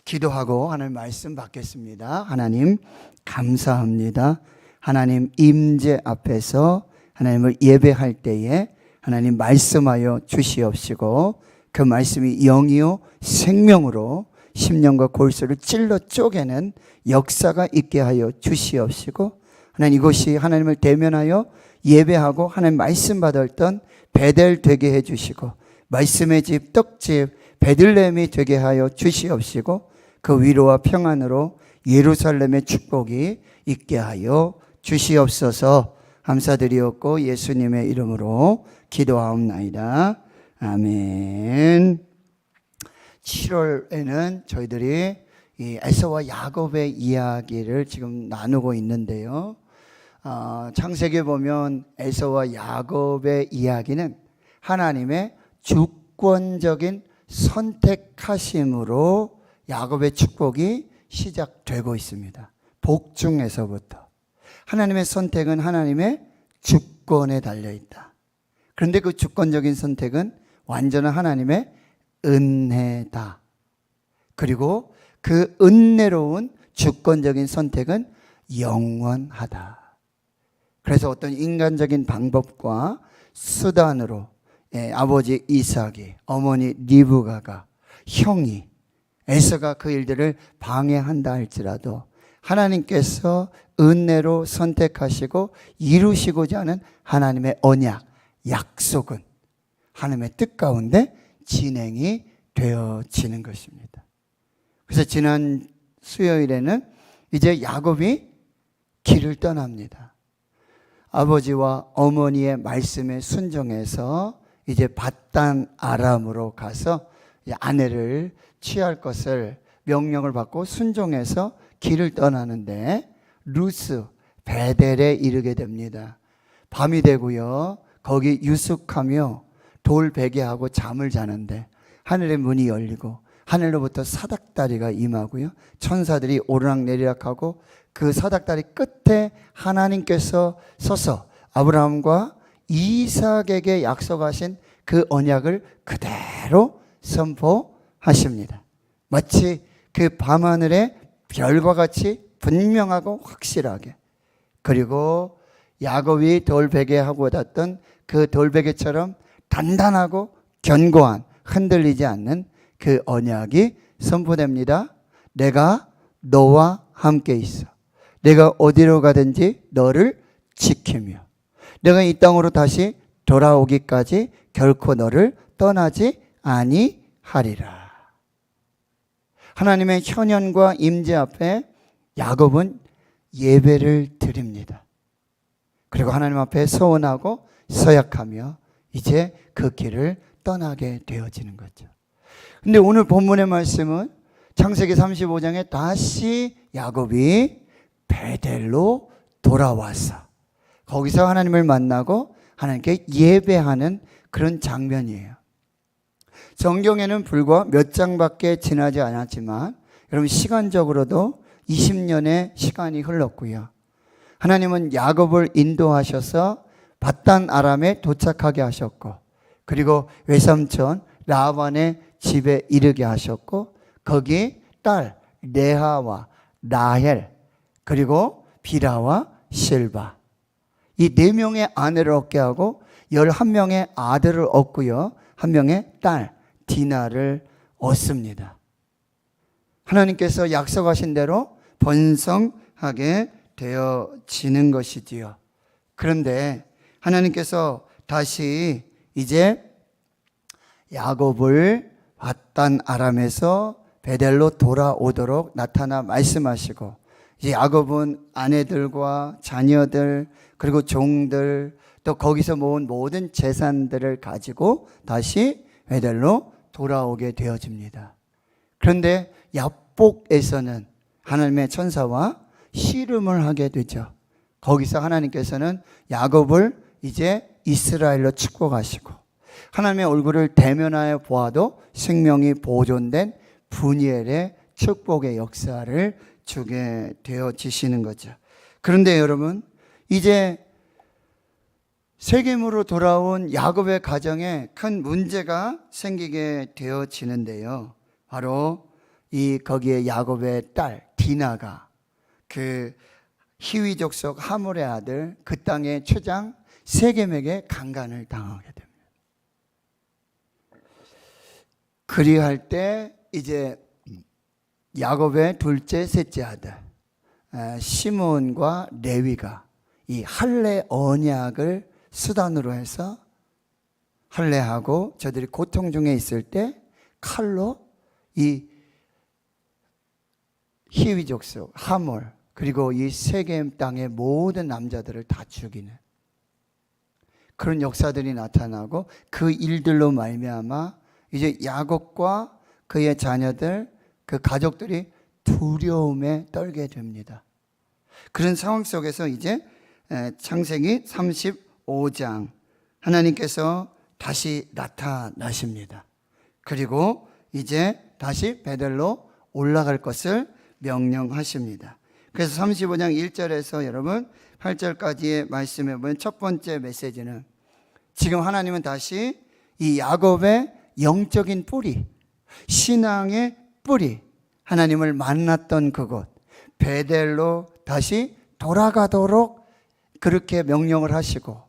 기도하고 하나님 말씀 받겠습니다. 하나님 감사합니다. 하나님 임재 앞에서 하나님을 예배할 때에 하나님 말씀하여 주시옵시고 그 말씀이 영이요 생명으로 심령과 골수를 찔러 쪼개는 역사가 있게 하여 주시옵시고 하나님 이곳이 하나님을 대면하여 예배하고 하나님 말씀 받았던 베델 되게 해주시고 말씀의 집 떡집 베들레헴이 되게 하여 주시옵시고 그 위로와 평안으로 예루살렘의 축복이 있게 하여 주시옵소서. 감사드리옵고 예수님의 이름으로 기도하옵나이다. 아멘. 7월에는 저희들이 이 에서와 야곱의 이야기를 지금 나누고 있는데요. 창세기에 보면 에서와 야곱의 이야기는 하나님의 주권적인 선택하심으로 야곱의 축복이 시작되고 있습니다. 복중에서부터 하나님의 선택은 하나님의 주권에 달려있다. 그런데 그 주권적인 선택은 완전한 하나님의 은혜다. 그리고 그 은혜로운 주권적인 선택은 영원하다. 그래서 어떤 인간적인 방법과 수단으로 아버지 이삭이, 어머니 리브가가, 형이 에서가 그 일들을 방해한다 할지라도 하나님께서 은혜로 선택하시고 이루시고자 하는 하나님의 언약, 약속은 하나님의 뜻 가운데 진행이 되어지는 것입니다. 그래서 지난 수요일에는 이제 야곱이 길을 떠납니다. 아버지와 어머니의 말씀에 순종해서 이제 밧단 아람으로 가서 아내를 취할 것을 명령을 받고 순종해서 길을 떠나는데 루스 베델에 이르게 됩니다. 밤이 되고요. 거기 유숙하며 돌 베개하고 잠을 자는데 하늘의 문이 열리고 하늘로부터 사닥다리가 임하고요. 천사들이 오르락내리락하고 그 사닥다리 끝에 하나님께서 서서 아브라함과 이삭에게 약속하신 그 언약을 그대로 선포하십니다. 마치 그 밤하늘의 별과 같이 분명하고 확실하게. 그리고 야곱이 돌베개하고 잤던 그 돌베개처럼 단단하고 견고한 흔들리지 않는 그 언약이 선포됩니다. 내가 너와 함께 있어. 내가 어디로 가든지 너를 지키며 내가 이 땅으로 다시 돌아오기까지 결코 너를 떠나지 아니하리라. 하나님의 현현과 임재 앞에 야곱은 예배를 드립니다. 그리고 하나님 앞에 서원하고 서약하며 이제 그 길을 떠나게 되어지는 거죠. 근데 오늘 본문의 말씀은 창세기 35장에 다시 야곱이 베델로 돌아와서 거기서 하나님을 만나고 하나님께 예배하는 그런 장면이에요. 성경에는 불과 몇 장밖에 지나지 않았지만 여러분 시간적으로도 20년의 시간이 흘렀고요. 하나님은 야곱을 인도하셔서 밧단 아람에 도착하게 하셨고 그리고 외삼촌 라반의 집에 이르게 하셨고 거기 딸 레아와 라헬 그리고 비라와 실바 이 4명의 아내를 얻게 하고 11명의 아들을 얻고요. 1명의 딸 디나를 얻습니다. 하나님께서 약속하신 대로 번성하게 되어지는 것이지요. 그런데 하나님께서 다시 이제 야곱을 밧단 아람에서 베델로 돌아오도록 나타나 말씀하시고 이제 야곱은 아내들과 자녀들 그리고 종들 또 거기서 모은 모든 재산들을 가지고 다시 베델로 돌아오게 되어집니다. 그런데 야복에서는 하나님의 천사와 씨름을 하게 되죠. 거기서 하나님께서는 야곱을 이제 이스라엘로 축복하시고 하나님의 얼굴을 대면하여 보아도 생명이 보존된 분이엘의 축복의 역사를 주게 되어지시는 거죠. 그런데 여러분 이제 세겜으로 돌아온 야곱의 가정에 큰 문제가 생기게 되어지는데요. 바로 거기에 야곱의 딸 디나가 그 히위 족속 하몰의 아들 그 땅의 최장 세겜에게 강간을 당하게 됩니다. 그리할 때 이제 야곱의 둘째 셋째 아들 시므온과 레위가 이 할례 언약을 수단으로 해서 할례하고 저들이 고통 중에 있을 때 칼로 이 히위 족속 하몰 그리고 이 세겜 땅의 모든 남자들을 다 죽이는 그런 역사들이 나타나고 그 일들로 말미암아 이제 야곱과 그의 자녀들 그 가족들이 두려움에 떨게 됩니다. 그런 상황 속에서 이제 창세기 35장 하나님께서 다시 나타나십니다. 그리고 이제 다시 베델로 올라갈 것을 명령하십니다. 그래서 35장 1절에서 여러분 8절까지의 말씀에 보면 첫 번째 메시지는 지금 하나님은 다시 이 야곱의 영적인 뿌리, 신앙의 뿌리, 하나님을 만났던 그곳 베델로 다시 돌아가도록 그렇게 명령을 하시고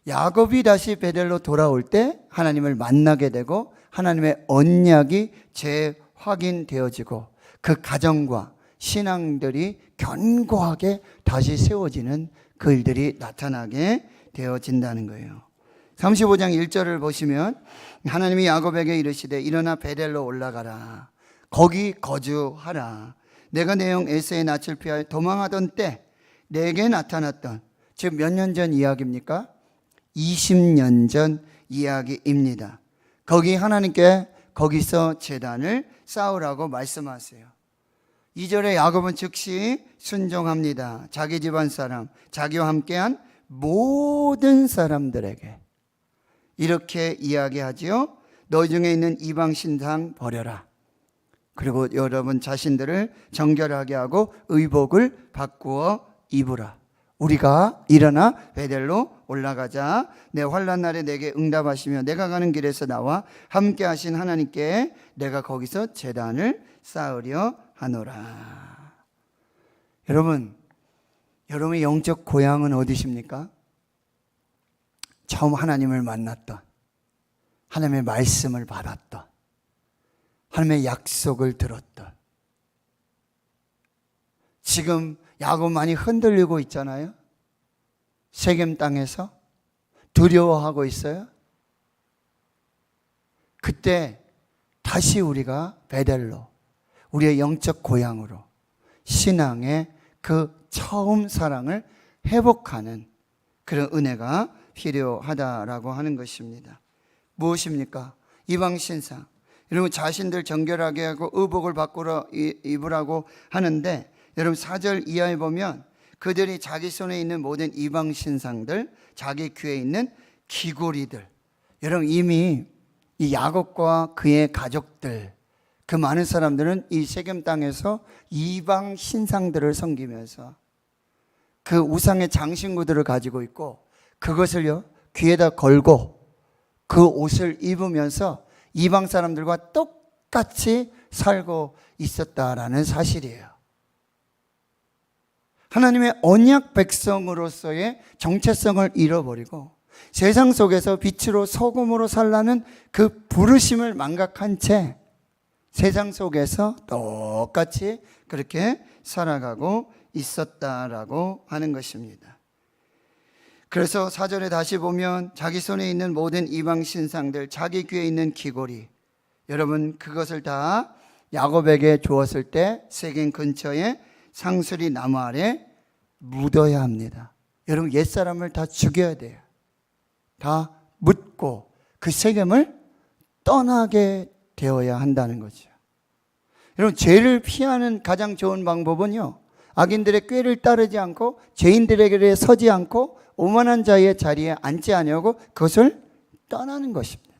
야곱이 다시 베델로 돌아올 때 하나님을 만나게 되고 하나님의 언약이 재확인되어지고 그 가정과 신앙들이 견고하게 다시 세워지는 그 일들이 나타나게 되어진다는 거예요. 35장 1절을 보시면 하나님이 야곱에게 이르시되 일어나 베델로 올라가라. 거기 거주하라. 내가 내 형 에서의 낯을 피하여 도망하던 때 내게 나타났던, 즉 몇 년 전 이야기입니까? 20년 전 이야기입니다. 거기 하나님께 거기서 제단을 쌓으라고 말씀하세요. 2절에 야곱은 즉시 순종합니다. 자기 집안 사람, 자기와 함께한 모든 사람들에게 이렇게 이야기하지요. 너희 중에 있는 이방 신상 버려라. 그리고 여러분 자신들을 정결하게 하고 의복을 바꾸어 입으라. 우리가 일어나 베델로 올라가자. 내 환난 날에 내게 응답하시며 내가 가는 길에서 나와 함께 하신 하나님께 내가 거기서 제단을 쌓으려 하노라. 여러분, 여러분의 영적 고향은 어디십니까? 처음 하나님을 만났던, 하나님의 말씀을 받았던, 하나님의 약속을 들었던. 지금 야곱 많이 흔들리고 있잖아요. 세겜 땅에서 두려워하고 있어요. 그때 다시 우리가 베델로, 우리의 영적 고향으로 신앙의 그 처음 사랑을 회복하는 그런 은혜가 필요하다라고 하는 것입니다. 무엇입니까? 이방신상. 여러분 자신들 정결하게 하고 의복을 바꾸러 입으라고 하는데 여러분 4절 이하에 보면 그들이 자기 손에 있는 모든 이방신상들, 자기 귀에 있는 귀고리들. 여러분 이미 이 야곱과 그의 가족들, 그 많은 사람들은 이 세겜 땅에서 이방 신상들을 섬기면서 그 우상의 장신구들을 가지고 있고 그것을요 귀에다 걸고 그 옷을 입으면서 이방 사람들과 똑같이 살고 있었다라는 사실이에요. 하나님의 언약 백성으로서의 정체성을 잃어버리고 세상 속에서 빛으로 소금으로 살라는 그 부르심을 망각한 채 세상 속에서 똑같이 그렇게 살아가고 있었다라고 하는 것입니다. 그래서 4절에 다시 보면 자기 손에 있는 모든 이방 신상들, 자기 귀에 있는 귀고리, 여러분 그것을 다 야곱에게 주었을 때 세겜 근처에 상수리 나무 아래 묻어야 합니다. 여러분 옛사람을 다 죽여야 돼요. 다 묻고 그 세겜을 떠나게 되어야 한다는 거죠. 여러분 죄를 피하는 가장 좋은 방법은요, 악인들의 꾀를 따르지 않고 죄인들에게 서지 않고 오만한 자의 자리에 앉지 아니하고 그것을 떠나는 것입니다.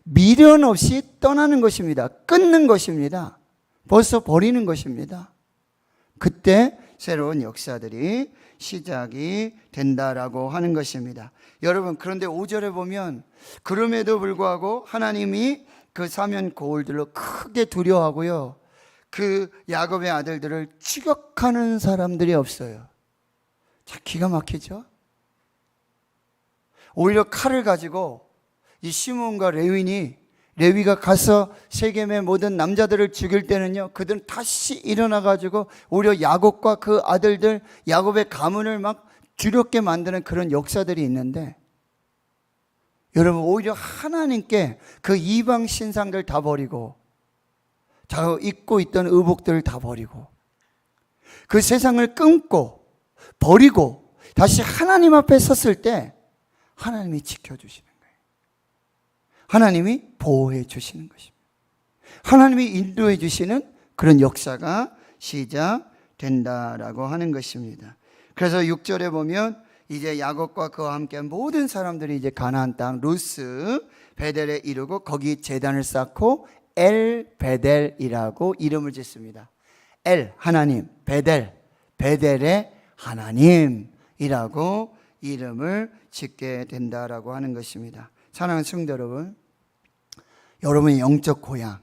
미련 없이 떠나는 것입니다. 끊는 것입니다. 벌써 버리는 것입니다. 그때 새로운 역사들이 시작이 된다라고 하는 것입니다. 여러분 그런데 5절에 보면 그럼에도 불구하고 하나님이 그 사면 거울들로 크게 두려워하고요, 그 야곱의 아들들을 추격하는 사람들이 없어요. 자, 기가 막히죠? 오히려 칼을 가지고 이 시몬과 레위가 가서 세겜의 모든 남자들을 죽일 때는요, 그들은 다시 일어나 가지고 오히려 야곱과 그 아들들, 야곱의 가문을 막 두렵게 만드는 그런 역사들이 있는데, 여러분, 오히려 하나님께 그 이방 신상들 다 버리고, 자, 입고 있던 의복들을 다 버리고, 그 세상을 끊고 버리고 다시 하나님 앞에 섰을 때 하나님이 지켜주시는 거예요. 하나님이 보호해 주시는 것입니다. 하나님이 인도해 주시는 그런 역사가 시작된다라고 하는 것입니다. 그래서 6절에 보면 이제 야곱과 그와 함께 모든 사람들이 이제 가나안 땅 루스 베델에 이르고 거기 제단을 쌓고 엘 베델이라고 이름을 짓습니다. 엘 하나님, 베델의 하나님이라고 이름을 짓게 된다라고 하는 것입니다. 사랑하는 성도 여러분, 여러분의 영적 고향,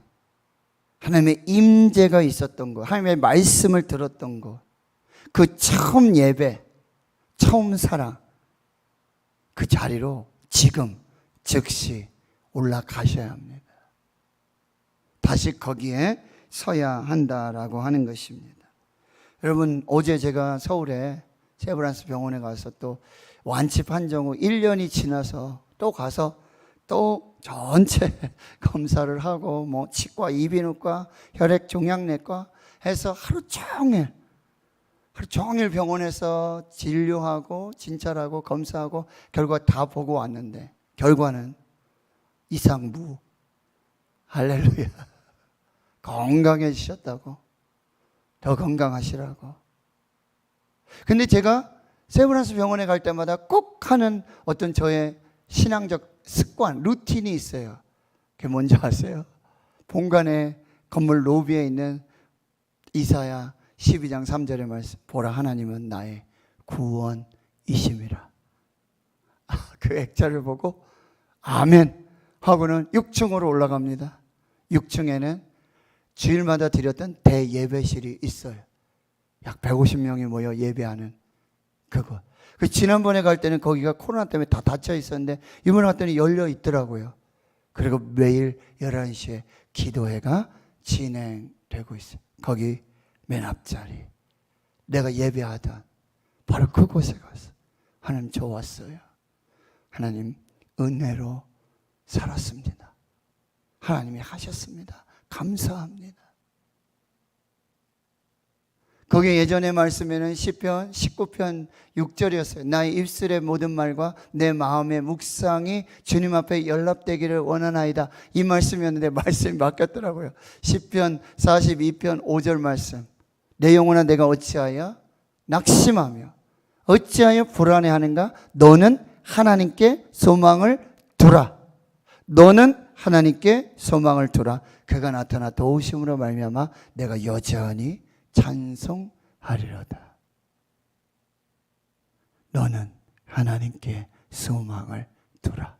하나님의 임재가 있었던 것, 하나님의 말씀을 들었던 것, 그 처음 예배, 처음 사랑, 그 자리로 지금 즉시 올라가셔야 합니다. 다시 거기에 서야 한다라고 하는 것입니다. 여러분, 어제 제가 서울에 세브란스 병원에 가서 또 완치 판정 후 1년이 지나서 또 가서 또 전체 검사를 하고 뭐 치과, 이비인후과, 혈액종양내과 해서 하루 종일 병원에서 진료하고 진찰하고 검사하고 결과 다 보고 왔는데 결과는 이상무. 할렐루야. 건강해지셨다고. 더 건강하시라고. 근데 제가 세브란스 병원에 갈 때마다 꼭 하는 어떤 저의 신앙적 습관, 루틴이 있어요. 그게 뭔지 아세요? 본관의 건물 로비에 있는 이사야 12장 3절의 말씀, 보라 하나님은 나의 구원이심이라. 그 액자를 보고 아멘 하고는 6층으로 올라갑니다. 6층에는 주일마다 드렸던 대예배실이 있어요. 약 150명이 모여 예배하는 그거. 지난번에 갈 때는 거기가 코로나 때문에 다 닫혀 있었는데 이번에 갔더니 열려 있더라고요. 그리고 매일 11시에 기도회가 진행되고 있어요. 거기 맨 앞자리, 내가 예배하던 바로 그곳에 가서 하나님 좋았어요. 하나님 은혜로 살았습니다. 하나님이 하셨습니다. 감사합니다. 거기 예전의 말씀에는 시편 19편 6절이었어요. 나의 입술의 모든 말과 내 마음의 묵상이 주님 앞에 연락되기를 원하나이다. 이 말씀이었는데 말씀이 바뀌었더라고요. 시편 42편 5절 말씀. 내 영혼아 내가 어찌하여 낙심하며 어찌하여 불안해하는가? 너는 하나님께 소망을 두라. 너는 하나님께 소망을 두라. 그가 나타나 도우심으로 말미암아 내가 여전히 찬송하리로다. 너는 하나님께 소망을 두라.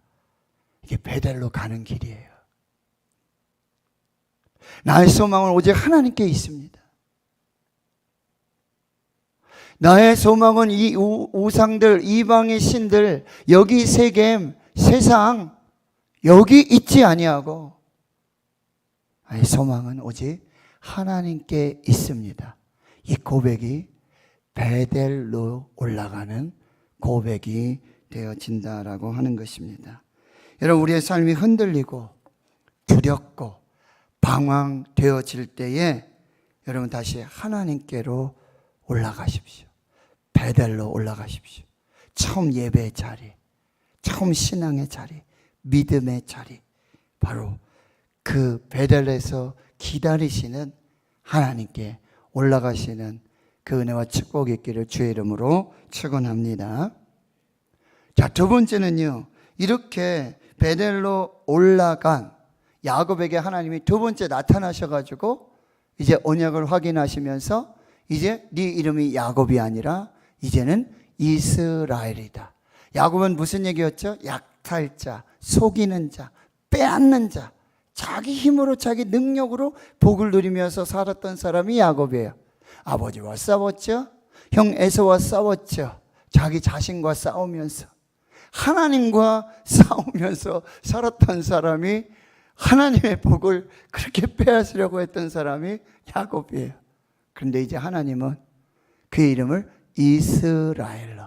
이게 베델로 가는 길이에요. 나의 소망은 오직 하나님께 있습니다. 나의 소망은 이 우상들, 이방의 신들, 여기 세겜, 세상 여기 있지 아니하고 나의 소망은 오직 하나님께 있습니다. 이 고백이 베델로 올라가는 고백이 되어진다라고 하는 것입니다. 여러분, 우리의 삶이 흔들리고 두렵고 방황되어질 때에 여러분 다시 하나님께로 올라가십시오. 베델로 올라가십시오. 처음 예배의 자리, 처음 신앙의 자리, 믿음의 자리, 바로 그 베델에서 기다리시는 하나님께 올라가시는 그 은혜와 축복이 있기를 주의 이름으로 축원합니다. 자, 두 번째는요, 이렇게 베델로 올라간 야곱에게 하나님이 두 번째 나타나셔가지고 이제 언약을 확인하시면서 이제 네 이름이 야곱이 아니라 이제는 이스라엘이다. 야곱은 무슨 얘기였죠? 약탈자, 속이는 자, 빼앗는 자, 자기 힘으로 자기 능력으로 복을 누리면서 살았던 사람이 야곱이에요. 아버지와 싸웠죠. 형 에서와 싸웠죠. 자기 자신과 싸우면서 하나님과 싸우면서 살았던 사람이 하나님의 복을 그렇게 빼앗으려고 했던 사람이 야곱이에요. 그런데 이제 하나님은 그의 이름을 이스라엘로,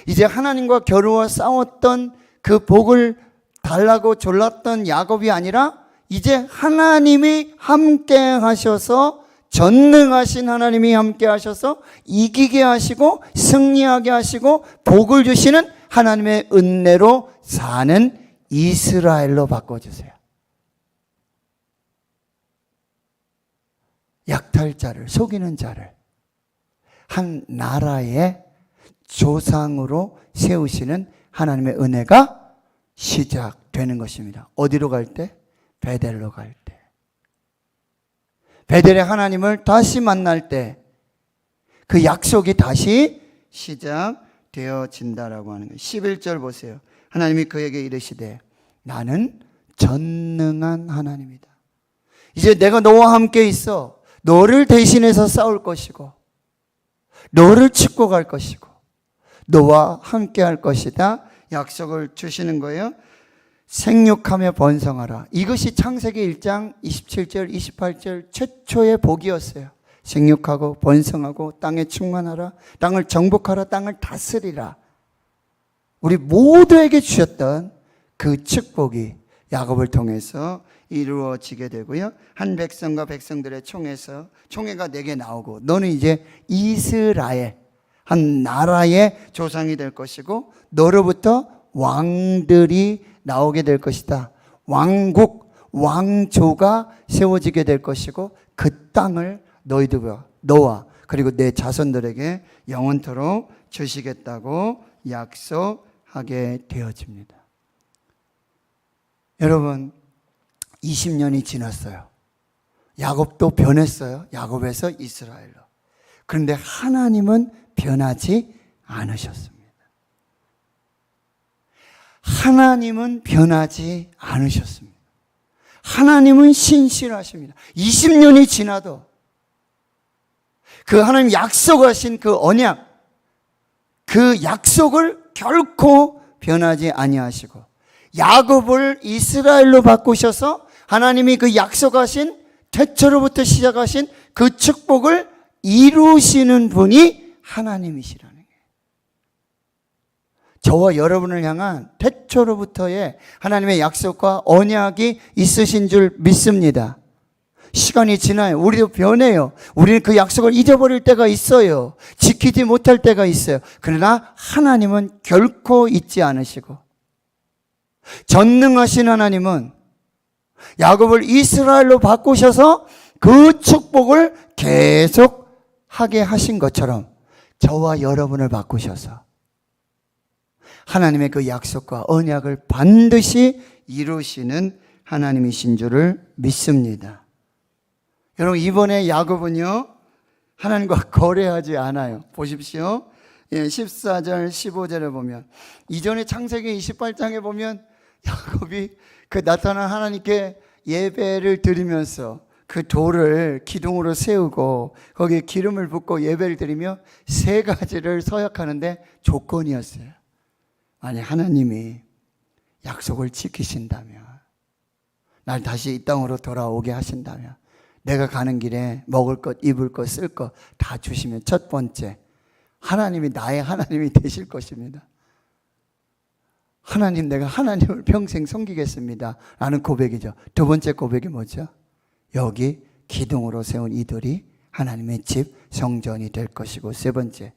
이제 하나님과 겨루어 싸웠던 그 복을 달라고 졸랐던 야곱이 아니라 이제 하나님이 함께 하셔서, 전능하신 하나님이 함께 하셔서 이기게 하시고 승리하게 하시고 복을 주시는 하나님의 은혜로 사는 이스라엘로 바꿔주세요. 약탈자를, 속이는 자를 한 나라의 조상으로 세우시는 하나님의 은혜가 시작되는 것입니다. 어디로 갈 때? 베델로 갈 때. 베델의 하나님을 다시 만날 때 그 약속이 다시 시작되어진다라고 하는 거예요. 11절 보세요. 하나님이 그에게 이르시되 나는 전능한 하나님이다. 이제 내가 너와 함께 있어. 너를 대신해서 싸울 것이고 너를 축복할 것이고 너와 함께 할 것이다. 약속을 주시는 거예요. 생육하며 번성하라. 이것이 창세기 1장 27절 28절 최초의 복이었어요. 생육하고 번성하고 땅에 충만하라. 땅을 정복하라. 땅을 다스리라. 우리 모두에게 주셨던 그 축복이 야곱을 통해서 이루어지게 되고요. 한 백성과 백성들의 총회가 내게 나오고 너는 이제 이스라엘, 한 나라의 조상이 될 것이고 너로부터 왕들이 나오게 될 것이다. 왕국, 왕조가 세워지게 될 것이고 그 땅을 너와 그리고 내 자손들에게 영원토록 주시겠다고 약속하게 되어집니다. 여러분, 20년이 지났어요. 야곱도 변했어요. 야곱에서 이스라엘로. 그런데 하나님은 변하지 않으셨습니다. 하나님은 변하지 않으셨습니다. 하나님은 신실하십니다. 20년이 지나도 그 하나님 약속하신 그 언약, 그 약속을 결코 변하지 아니하시고 야곱을 이스라엘로 바꾸셔서 하나님이 그 약속하신 태초로부터 시작하신 그 축복을 이루시는 분이 하나님이시라는 거예요. 저와 여러분을 향한 태초로부터의 하나님의 약속과 언약이 있으신 줄 믿습니다. 시간이 지나요. 우리도 변해요. 우리는 그 약속을 잊어버릴 때가 있어요. 지키지 못할 때가 있어요. 그러나 하나님은 결코 잊지 않으시고 전능하신 하나님은 야곱을 이스라엘로 바꾸셔서 그 축복을 계속 하게 하신 것처럼 저와 여러분을 바꾸셔서 하나님의 그 약속과 언약을 반드시 이루시는 하나님이신 줄을 믿습니다. 여러분, 이번에 야곱은요 하나님과 거래하지 않아요. 보십시오. 14절 15절에 보면, 이전에 창세기 28장에 보면 야곱이 그 나타난 하나님께 예배를 드리면서 그 돌을 기둥으로 세우고 거기에 기름을 붓고 예배를 드리며 세 가지를 서약하는데 조건이었어요. 만약 하나님이 약속을 지키신다면, 날 다시 이 땅으로 돌아오게 하신다면, 내가 가는 길에 먹을 것, 입을 것, 쓸 것 다 주시면, 첫 번째, 하나님이 나의 하나님이 되실 것입니다. 하나님, 내가 하나님을 평생 섬기겠습니다 라는 고백이죠. 두 번째 고백이 뭐죠? 여기 기둥으로 세운 이들이 하나님의 집, 성전이 될 것이고, 세 번째,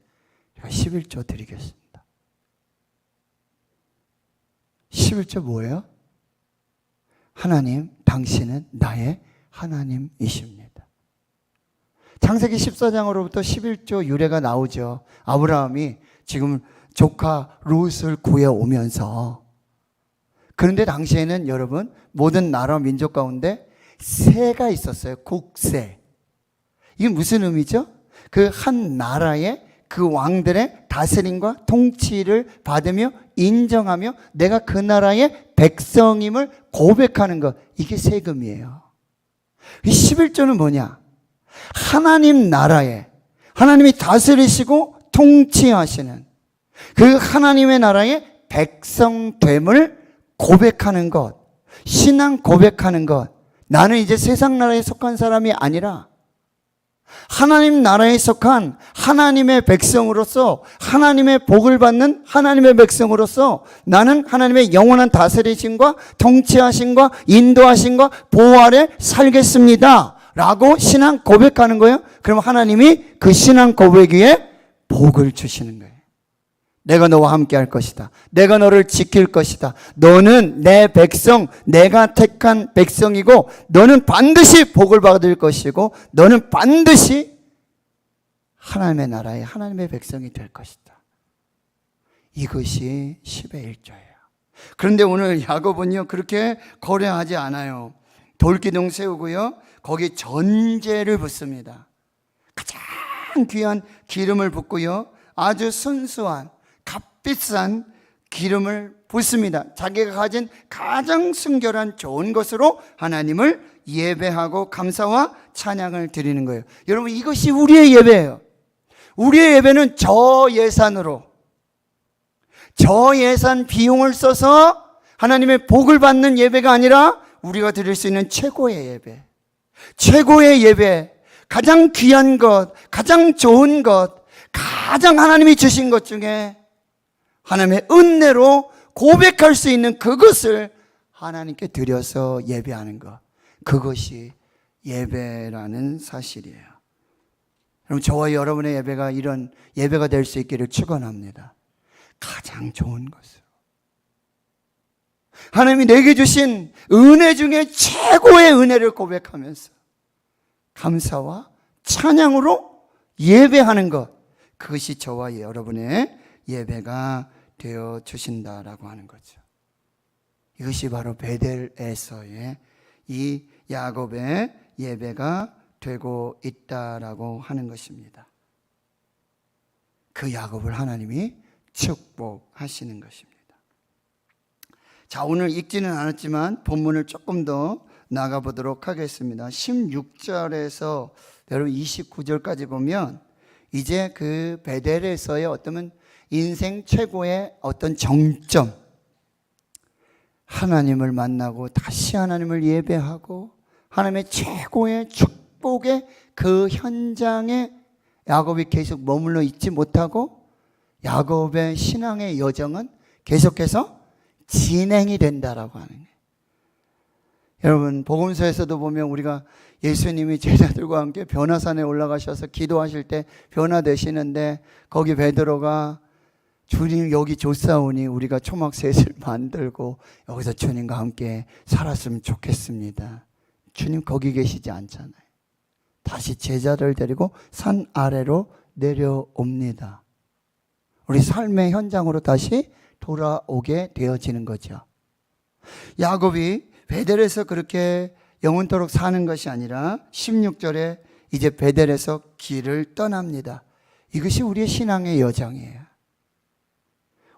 제가 11조 드리겠습니다. 11조 뭐예요? 하나님, 당신은 나의 하나님이십니다. 창세기 14장으로부터 11조 유래가 나오죠. 아브라함이 지금 조카 롯을 구해오면서, 그런데 당시에는 여러분 모든 나라 민족 가운데 세가 있었어요. 국세. 이게 무슨 의미죠? 그 한 나라의 그 왕들의 다스림과 통치를 받으며 인정하며 내가 그 나라의 백성임을 고백하는 것, 이게 세금이에요. 이 11조는 뭐냐? 하나님 나라에 하나님이 다스리시고 통치하시는 그 하나님의 나라의 백성됨을 고백하는 것, 신앙 고백하는 것. 나는 이제 세상 나라에 속한 사람이 아니라 하나님 나라에 속한 하나님의 백성으로서, 하나님의 복을 받는 하나님의 백성으로서 나는 하나님의 영원한 다스리심과 통치하심과 인도하심과 보호 아래 살겠습니다 라고 신앙 고백하는 거예요. 그럼 하나님이 그 신앙 고백 위에 복을 주시는 거예요. 내가 너와 함께 할 것이다. 내가 너를 지킬 것이다. 너는 내 백성, 내가 택한 백성이고 너는 반드시 복을 받을 것이고 너는 반드시 하나님의 나라의 하나님의 백성이 될 것이다. 이것이 10의 1조예요. 그런데 오늘 야곱은요, 그렇게 고려하지 않아요. 돌기둥 세우고요, 거기 전제를 붓습니다. 가장 귀한 기름을 붓고요, 아주 순수한 값비싼 기름을 붓습니다. 자기가 가진 가장 순결한 좋은 것으로 하나님을 예배하고 감사와 찬양을 드리는 거예요. 여러분, 이것이 우리의 예배예요. 우리의 예배는 저예산으로, 저예산 비용을 써서 하나님의 복을 받는 예배가 아니라 우리가 드릴 수 있는 최고의 예배, 최고의 예배, 가장 귀한 것, 가장 좋은 것, 가장 하나님이 주신 것 중에 하나님의 은혜로 고백할 수 있는 그것을 하나님께 드려서 예배하는 것, 그것이 예배라는 사실이에요. 여러분, 저와 여러분의 예배가 이런 예배가 될 수 있기를 축원합니다. 가장 좋은 것으로, 하나님이 내게 주신 은혜 중에 최고의 은혜를 고백하면서 감사와 찬양으로 예배하는 것, 그것이 저와 여러분의 예배가 되어 주신다라고 하는 거죠. 이것이 바로 베델에서의 이 야곱의 예배가 되고 있다라고 하는 것입니다. 그 야곱을 하나님이 축복하시는 것입니다. 자, 오늘 읽지는 않았지만 본문을 조금 더 나가보도록 하겠습니다. 16절에서 여러분 29절까지 보면 이제 그 베델에서의 어떤 인생 최고의 어떤 정점, 하나님을 만나고 다시 하나님을 예배하고 하나님의 최고의 축복의 그 현장에 야곱이 계속 머물러 있지 못하고 야곱의 신앙의 여정은 계속해서 진행이 된다라고 하는 거예요. 여러분, 복음서에서도 보면 우리가 예수님이 제자들과 함께 변화산에 올라가셔서 기도하실 때 변화되시는데 거기 베드로가 주님 여기 좋사오니 우리가 초막셋을 만들고 여기서 주님과 함께 살았으면 좋겠습니다. 주님 거기 계시지 않잖아요. 다시 제자를 데리고 산 아래로 내려옵니다. 우리 삶의 현장으로 다시 돌아오게 되어지는 거죠. 야곱이 베델에서 그렇게 영원토록 사는 것이 아니라 16절에 이제 베델에서 길을 떠납니다. 이것이 우리의 신앙의 여정이에요.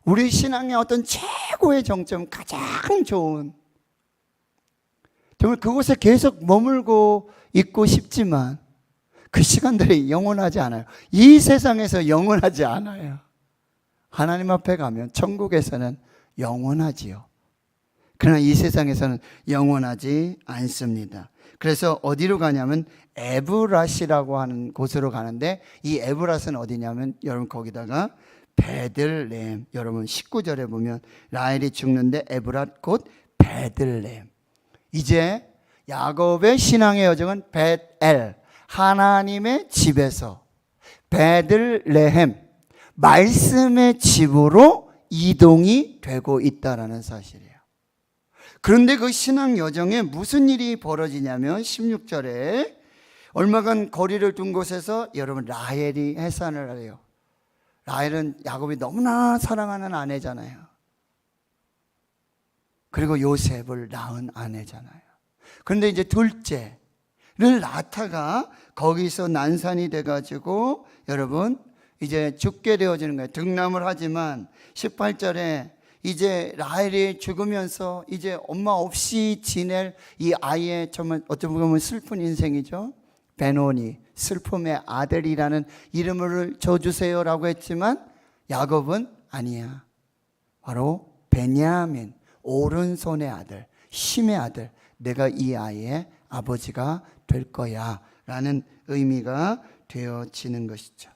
우리 신앙의 어떤 최고의 정점, 가장 좋은, 정말 그곳에 계속 머물고 있고 싶지만 그 시간들이 영원하지 않아요. 이 세상에서 영원하지 않아요. 하나님 앞에 가면 천국에서는 영원하지요. 그러나 이 세상에서는 영원하지 않습니다. 그래서 어디로 가냐면 에브랏이라고 하는 곳으로 가는데, 이 에브랏은 어디냐면 여러분 거기다가 베들레헴, 여러분 19절에 보면 라헬이 죽는데 에브랏 곧 베들레헴. 이제 야곱의 신앙의 여정은 벳엘, 하나님의 집에서 베들레헴, 말씀의 집으로 이동이 되고 있다는 사실이에요. 그런데 그 신앙 여정에 무슨 일이 벌어지냐면 16절에 얼마간 거리를 둔 곳에서 여러분 라헬이 해산을 해요. 라헬은 야곱이 너무나 사랑하는 아내잖아요. 그리고 요셉을 낳은 아내잖아요. 그런데 이제 둘째를 낳다가 거기서 난산이 돼가지고 여러분 이제 죽게 되어지는 거예요. 등남을 하지만 18절에 이제 라헬이 죽으면서 이제 엄마 없이 지낼 이 아이의 정말 어쩌면 보면 슬픈 인생이죠. 베노니, 슬픔의 아들이라는 이름을 줘주세요라고 했지만 야곱은 아니야. 바로 베냐민, 오른손의 아들, 힘의 아들, 내가 이 아이의 아버지가 될 거야 라는 의미가 되어지는 것이죠.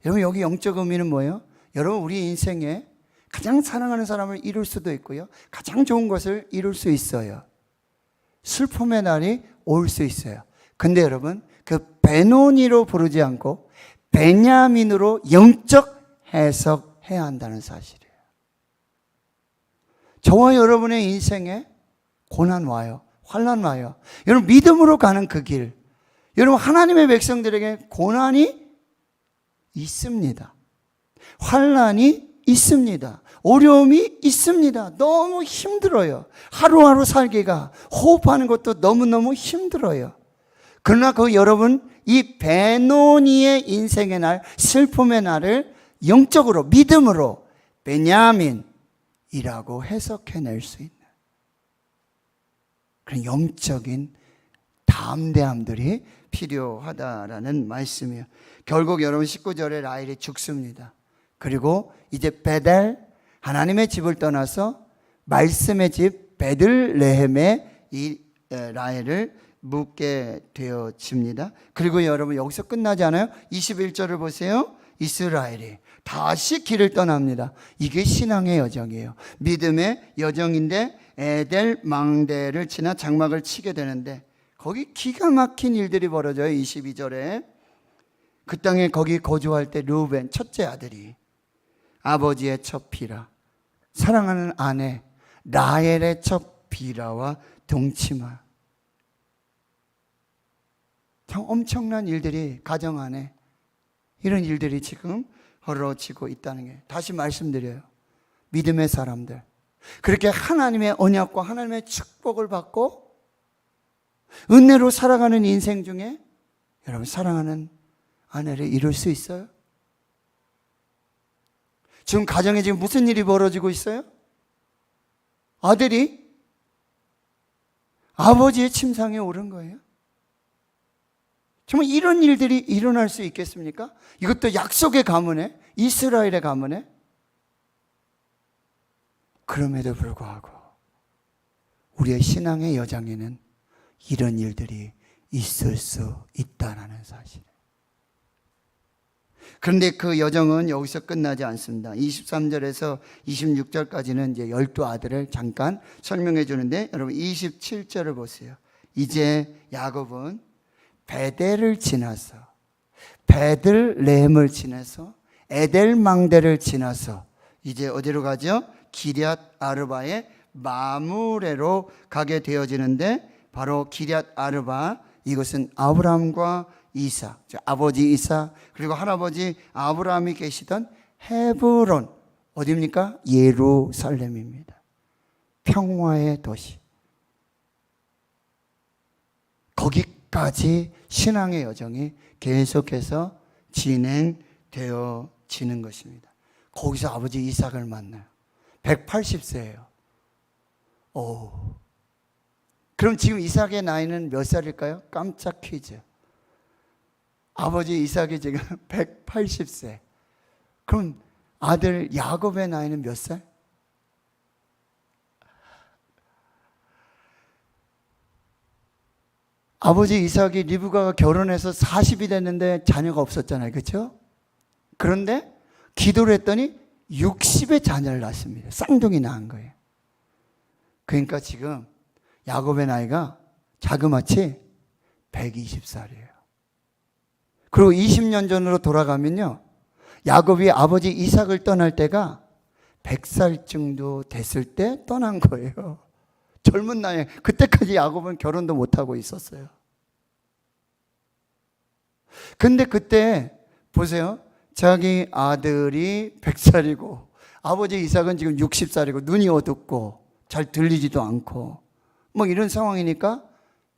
여러분, 여기 영적 의미는 뭐예요? 여러분, 우리 인생에 가장 사랑하는 사람을 이룰 수도 있고요, 가장 좋은 것을 이룰 수 있어요. 슬픔의 날이 올 수 있어요. 근데 여러분, 그 베노니로 부르지 않고 베냐민으로 영적 해석해야 한다는 사실이에요. 저와 여러분의 인생에 고난 와요, 환난 와요. 여러분, 믿음으로 가는 그 길, 여러분, 하나님의 백성들에게 고난이 있습니다. 환난이 있습니다. 어려움이 있습니다. 너무 힘들어요. 하루하루 살기가, 호흡하는 것도 너무너무 힘들어요. 그러나 그 여러분, 이 베노니의 인생의 날, 슬픔의 날을 영적으로, 믿음으로 베냐민이라고 해석해낼 수 있는 그런 영적인 담대함들이 필요하다라는 말씀이에요. 결국 여러분 19절에 라헬이 죽습니다. 그리고 이제 베델, 하나님의 집을 떠나서 말씀의 집 베들레헴에 이 라헬을 묻게 되어집니다. 그리고 여러분, 여기서 끝나지 않아요? 21절을 보세요. 이스라엘이 다시 길을 떠납니다. 이게 신앙의 여정이에요. 믿음의 여정인데 에델 망대를 지나 장막을 치게 되는데 거기 기가 막힌 일들이 벌어져요. 22절에 그 땅에 거기 거주할 때 르우벤 첫째 아들이 아버지의 첫 비라, 사랑하는 아내 라헬의 첫 비라와 동침하. 참 엄청난 일들이 가정 안에 이런 일들이 지금 벌어지고 있다는 게, 다시 말씀드려요. 믿음의 사람들, 그렇게 하나님의 언약과 하나님의 축복을 받고 은혜로 살아가는 인생 중에 여러분, 사랑하는 아내를 이룰 수 있어요? 지금 가정에 지금 무슨 일이 벌어지고 있어요? 아들이 아버지의 침상에 오른 거예요. 정말 이런 일들이 일어날 수 있겠습니까? 이것도 약속의 가문에, 이스라엘의 가문에. 그럼에도 불구하고 우리의 신앙의 여정에는 이런 일들이 있을 수 있다는 사실. 그런데 그 여정은 여기서 끝나지 않습니다. 23절에서 26절까지는 이제 12아들을 잠깐 설명해 주는데, 여러분 27절을 보세요. 이제 야곱은 베델을 지나서, 베들레헴을 지나서, 에델망대를 지나서 이제 어디로 가죠? 기럇 아르바의 마므레로 가게 되어지는데, 바로 기럇 아르바, 이것은 아브라함과 이삭, 아버지 이삭 그리고 할아버지 아브라함이 계시던 헤브론, 어디입니까? 예루살렘입니다. 평화의 도시. 거기까지 신앙의 여정이 계속해서 진행되어지는 것입니다. 거기서 아버지 이삭을 만나요. 180세예요. 그럼 지금 이삭의 나이는 몇 살일까요? 깜짝 퀴즈. 아버지 이삭이 지금 180세. 그럼 아들 야곱의 나이는 몇 살? 아버지 이삭이 리브가가 결혼해서 40이 됐는데 자녀가 없었잖아요. 그렇죠? 그런데 기도를 했더니 60의 자녀를 낳습니다. 쌍둥이 낳은 거예요. 그러니까 지금 야곱의 나이가 자그마치 120살이에요. 그리고 20년 전으로 돌아가면요, 야곱이 아버지 이삭을 떠날 때가 100살쯤도 됐을 때 떠난 거예요. 젊은 나이에. 그때까지 야곱은 결혼도 못하고 있었어요. 근데 그때 보세요. 자기 아들이 100살이고 아버지 이삭은 지금 60살이고 눈이 어둡고 잘 들리지도 않고 뭐 이런 상황이니까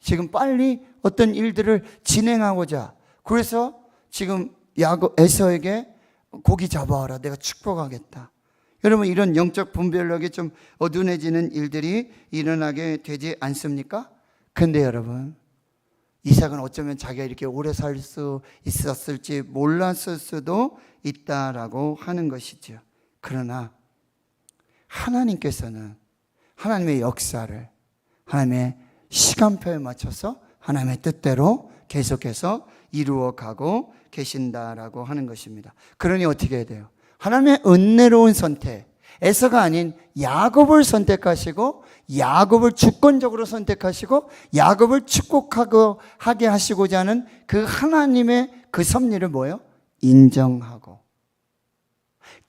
지금 빨리 어떤 일들을 진행하고자, 그래서 지금 야곱 에서에게 고기 잡아와라. 내가 축복하겠다. 여러분, 이런 영적 분별력이 좀 어두워지는 일들이 일어나게 되지 않습니까? 근데 여러분, 이삭은 어쩌면 자기가 이렇게 오래 살 수 있었을지 몰랐을 수도 있다라고 하는 것이죠. 그러나 하나님께서는 하나님의 역사를 하나님의 시간표에 맞춰서 하나님의 뜻대로 계속해서 이루어가고 계신다라고 하는 것입니다. 그러니 어떻게 해야 돼요? 하나님의 은혜로운 선택, 에서가 아닌 야곱을 선택하시고 야곱을 주권적으로 선택하시고 야곱을 축복하게 하시고자 하는 그 하나님의 그 섭리를 뭐예요? 인정하고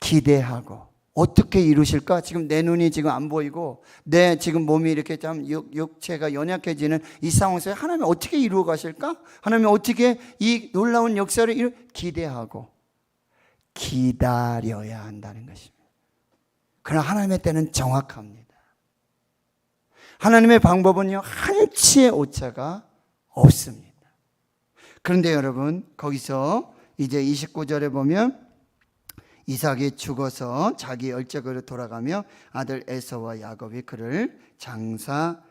기대하고 어떻게 이루실까? 지금 내 눈이 지금 안 보이고 내 지금 몸이 이렇게 좀 육체가 연약해지는 이 상황에서 하나님이 어떻게 이루어 가실까? 하나님이 어떻게 이 놀라운 역사를 기대하고 기다려야 한다는 것입니다. 그러나 하나님의 때는 정확합니다. 하나님의 방법은요, 한치의 오차가 없습니다. 그런데 여러분, 거기서 이제 29절에 보면 이삭이 죽어서 자기 열적으로 돌아가며 아들 에서와 야곱이 그를 장사하였더라.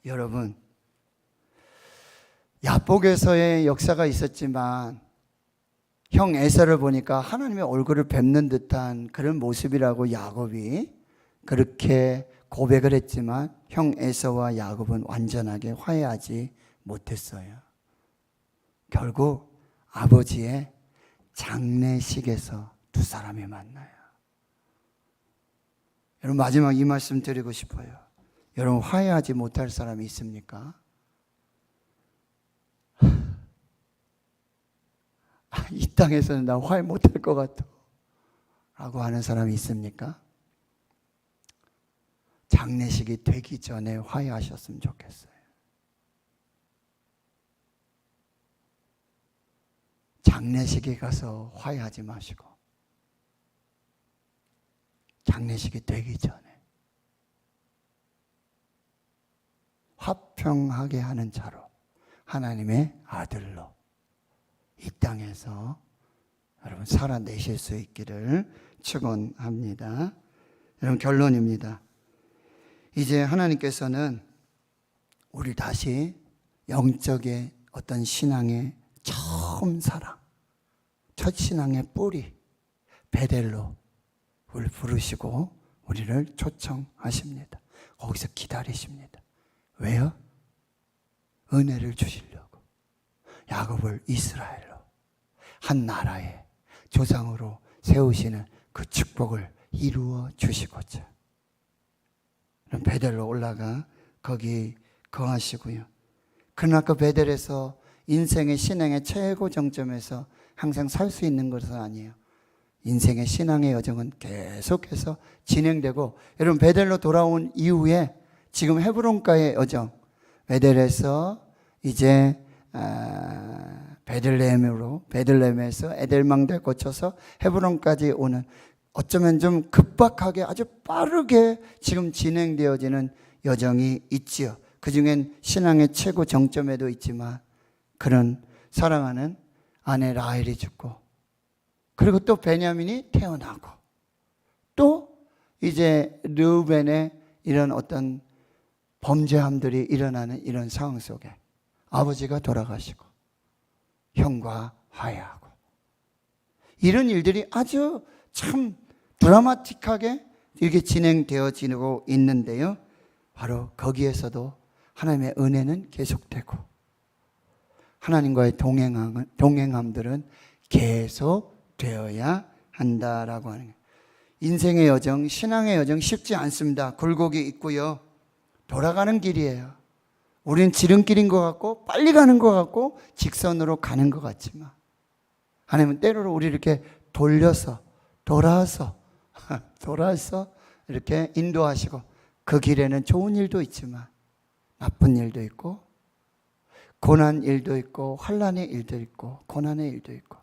여러분, 야복에서의 역사가 있었지만 형 에서를 보니까 하나님의 얼굴을 뵙는 듯한 그런 모습이라고 야곱이 그렇게 고백을 했지만 형 에서와 야곱은 완전하게 화해하지 못했어요. 결국 아버지의 장례식에서 두 사람이 만나요. 여러분, 마지막 이 말씀 드리고 싶어요. 여러분, 화해하지 못할 사람이 있습니까? 이 땅에서는 나 화해 못할 것 같아 라고 하는 사람이 있습니까? 장례식이 되기 전에 화해하셨으면 좋겠어요. 장례식에 가서 화해하지 마시고 장례식이 되기 전에 화평하게 하는 자로 하나님의 아들로 이 땅에서 여러분 살아내실 수 있기를 축원합니다. 여러분, 결론입니다. 이제 하나님께서는 우리 다시 영적의 어떤 신앙의 처음 사랑, 첫 신앙의 뿌리 베델로 우리를 부르시고 우리를 초청하십니다. 거기서 기다리십니다. 왜요? 은혜를 주시려고. 야곱을 이스라엘로 한 나라의 조상으로 세우시는 그 축복을 이루어 주시고자. 베델로 올라가 거기 거하시고요. 그러나 그 베델에서 인생의 신앙의 최고 정점에서 항상 살 수 있는 것은 아니에요. 인생의 신앙의 여정은 계속해서 진행되고, 여러분, 베델로 돌아온 이후에 지금 헤브론가의 여정, 베델에서 이제 베들레헴에서 에델망대 거쳐서 헤브론까지 오는, 어쩌면 좀 급박하게 아주 빠르게 지금 진행되어지는 여정이 있지요. 그 중엔 신앙의 최고 정점에도 있지만 그런 사랑하는 아내 라헬이 죽고, 그리고 또 베냐민이 태어나고, 또 이제 르우벤의 이런 어떤 범죄함들이 일어나는 이런 상황 속에 아버지가 돌아가시고 형과 화해하고, 이런 일들이 아주 참 드라마틱하게 이렇게 진행되어지고 있는데요. 바로 거기에서도 하나님의 은혜는 계속되고 하나님과의 동행함들은 계속 되어야 한다라고 하는 거예요. 인생의 여정, 신앙의 여정 쉽지 않습니다. 굴곡이 있고요. 돌아가는 길이에요. 우리는 지름길인 것 같고 빨리 가는 것 같고 직선으로 가는 것 같지만 하나님은 때로는 우리 이렇게 돌려서 돌아서 이렇게 인도하시고, 그 길에는 좋은 일도 있지만 나쁜 일도 있고 고난 일도 있고 환난의 일도 있고 고난의 일도 있고,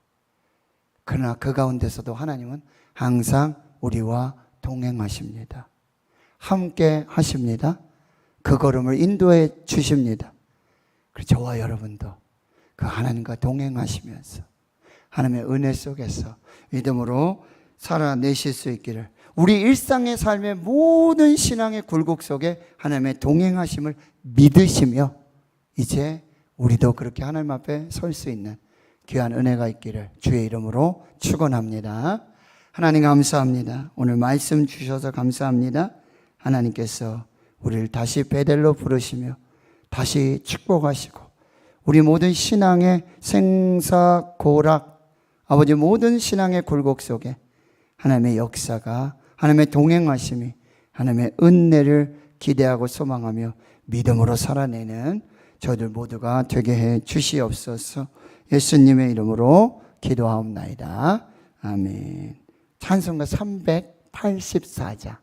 그러나 그 가운데서도 하나님은 항상 우리와 동행하십니다. 함께 하십니다. 그 걸음을 인도해 주십니다. 그래서 저와 여러분도 그 하나님과 동행하시면서 하나님의 은혜 속에서 믿음으로 살아내실 수 있기를, 우리 일상의 삶의 모든 신앙의 굴곡 속에 하나님의 동행하심을 믿으시며 이제 우리도 그렇게 하나님 앞에 설 수 있는 귀한 은혜가 있기를 주의 이름으로 축원합니다. 하나님 감사합니다. 오늘 말씀 주셔서 감사합니다. 하나님께서 우리를 다시 베델로 부르시며 다시 축복하시고 우리 모든 신앙의 생사고락, 아버지 모든 신앙의 굴곡 속에 하나님의 역사가, 하나님의 동행하심이, 하나님의 은혜를 기대하고 소망하며 믿음으로 살아내는 저희들 모두가 되게 해 주시옵소서. 예수님의 이름으로 기도하옵나이다. 아멘. 찬송가 384장